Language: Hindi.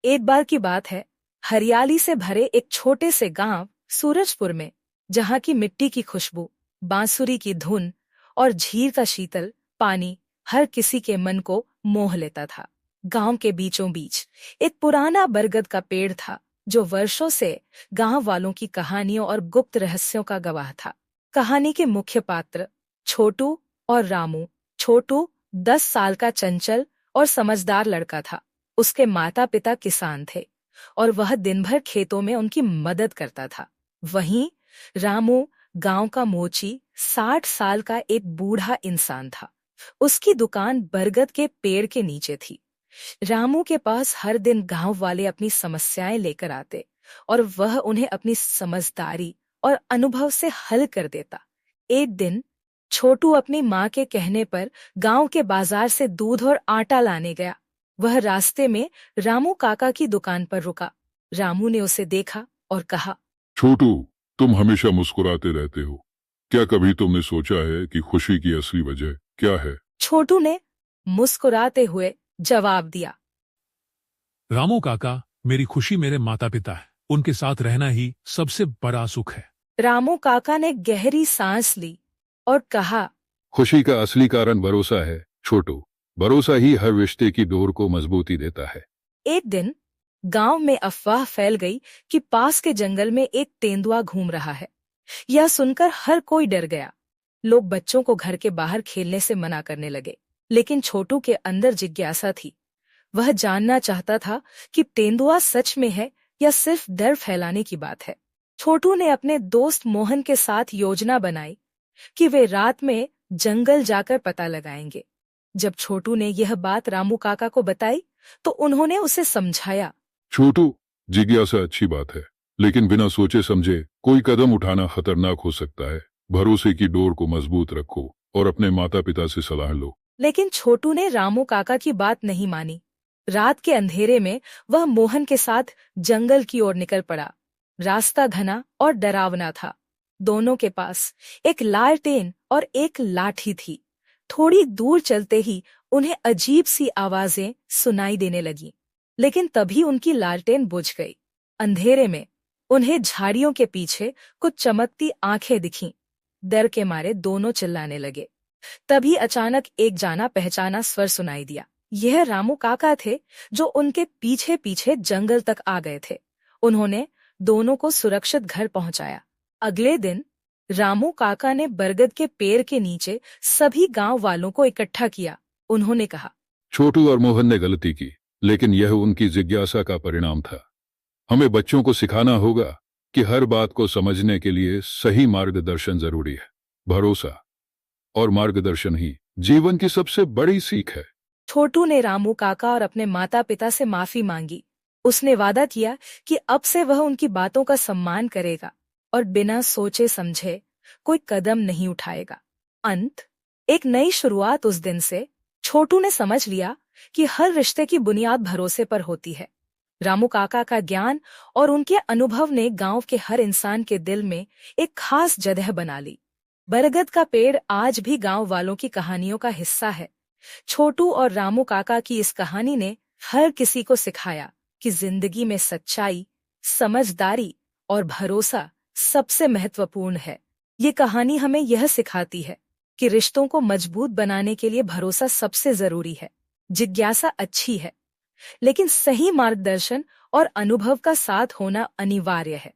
एक बार की बात है, हरियाली से भरे एक छोटे से गांव सूरजपुर में, जहां की मिट्टी की खुशबू, बांसुरी की धुन और झील का शीतल पानी हर किसी के मन को मोह लेता था। गांव के बीचों बीच एक पुराना बरगद का पेड़ था, जो वर्षों से गांव वालों की कहानियों और गुप्त रहस्यों का गवाह था। कहानी के मुख्य पात्र छोटू और रामू। छोटू 10 साल का चंचल और समझदार लड़का था। उसके माता पिता किसान थे और वह दिन भर खेतों में उनकी मदद करता था। वहीं रामू गांव का मोची 60 साल का एक बूढ़ा इंसान था। उसकी दुकान बरगद के पेड़ के नीचे थी। रामू के पास हर दिन गांव वाले अपनी समस्याएं लेकर आते और वह उन्हें अपनी समझदारी और अनुभव से हल कर देता। एक दिन छोटू अपनी माँ के कहने पर गांव के बाजार से दूध और आटा लाने गया। वह रास्ते में रामू काका की दुकान पर रुका। रामू ने उसे देखा और कहा, छोटू, तुम हमेशा मुस्कुराते रहते हो। क्या कभी तुमने सोचा है कि खुशी की असली वजह क्या है? छोटू ने मुस्कुराते हुए जवाब दिया, रामू काका, मेरी खुशी मेरे माता पिता है। उनके साथ रहना ही सबसे बड़ा सुख है। रामू काका ने गहरी सांस ली और कहा, खुशी का असली कारण भरोसा है छोटू। भरोसा ही हर रिश्ते की डोर को मजबूती देता है। एक दिन गांव में अफवाह फैल गई कि पास के जंगल में एक तेंदुआ घूम रहा है। यह सुनकर हर कोई डर गया। लोग बच्चों को घर के बाहर खेलने से मना करने लगे, लेकिन छोटू के अंदर जिज्ञासा थी। वह जानना चाहता था कि तेंदुआ सच में है या सिर्फ डर फैलाने की बात है। छोटू ने अपने दोस्त मोहन के साथ योजना बनाई कि वे रात में जंगल जाकर पता लगाएंगे। जब छोटू ने यह बात रामू काका को बताई तो उन्होंने उसे समझाया, छोटू, जिज्ञासा अच्छी बात है, लेकिन बिना सोचे समझे कोई कदम उठाना खतरनाक हो सकता है। भरोसे की डोर को मजबूत रखो और अपने माता पिता से सलाह लो। लेकिन छोटू ने रामू काका की बात नहीं मानी। रात के अंधेरे में वह मोहन के साथ जंगल की ओर निकल पड़ा। रास्ता घना और डरावना था। दोनों के पास एक लालटेन और एक लाठी थी। थोड़ी दूर चलते ही उन्हें अजीब सी आवाजें सुनाई देने लगीं, लेकिन तभी उनकी लालटेन बुझ गई। अंधेरे में उन्हें झाड़ियों के पीछे कुछ चमकती आंखें दिखीं। डर के मारे दोनों चिल्लाने लगे। तभी अचानक एक जाना पहचाना स्वर सुनाई दिया। यह रामू काका थे, जो उनके पीछे पीछे जंगल तक आ गए थे। उन्होंने दोनों को सुरक्षित घर पहुंचाया। अगले दिन रामू काका ने बरगद के पेड़ के नीचे सभी गांव वालों को इकट्ठा किया। उन्होंने कहा, छोटू और मोहन ने गलती की, लेकिन यह उनकी जिज्ञासा का परिणाम था। हमें बच्चों को सिखाना होगा कि हर बात को समझने के लिए सही मार्गदर्शन जरूरी है। भरोसा और मार्गदर्शन ही जीवन की सबसे बड़ी सीख है। छोटू ने रामू काका और अपने माता पिता से माफी मांगी। उसने वादा किया कि अब से वह उनकी बातों का सम्मान करेगा और बिना सोचे समझे कोई कदम नहीं उठाएगा। अंत, एक नई शुरुआत। उस दिन से छोटू ने समझ लिया कि हर रिश्ते की बुनियाद भरोसे पर होती है। रामू काका का ज्ञान और उनके अनुभव ने गांव के हर इंसान के दिल में एक खास जगह बना ली। बरगद का पेड़ आज भी गांव वालों की कहानियों का हिस्सा है। छोटू और रामू काका की इस कहानी ने हर किसी को सिखाया कि जिंदगी में सच्चाई, समझदारी और भरोसा सबसे महत्वपूर्ण है। ये कहानी हमें यह सिखाती है कि रिश्तों को मजबूत बनाने के लिए भरोसा सबसे जरूरी है। जिज्ञासा अच्छी है, लेकिन सही मार्गदर्शन और अनुभव का साथ होना अनिवार्य है।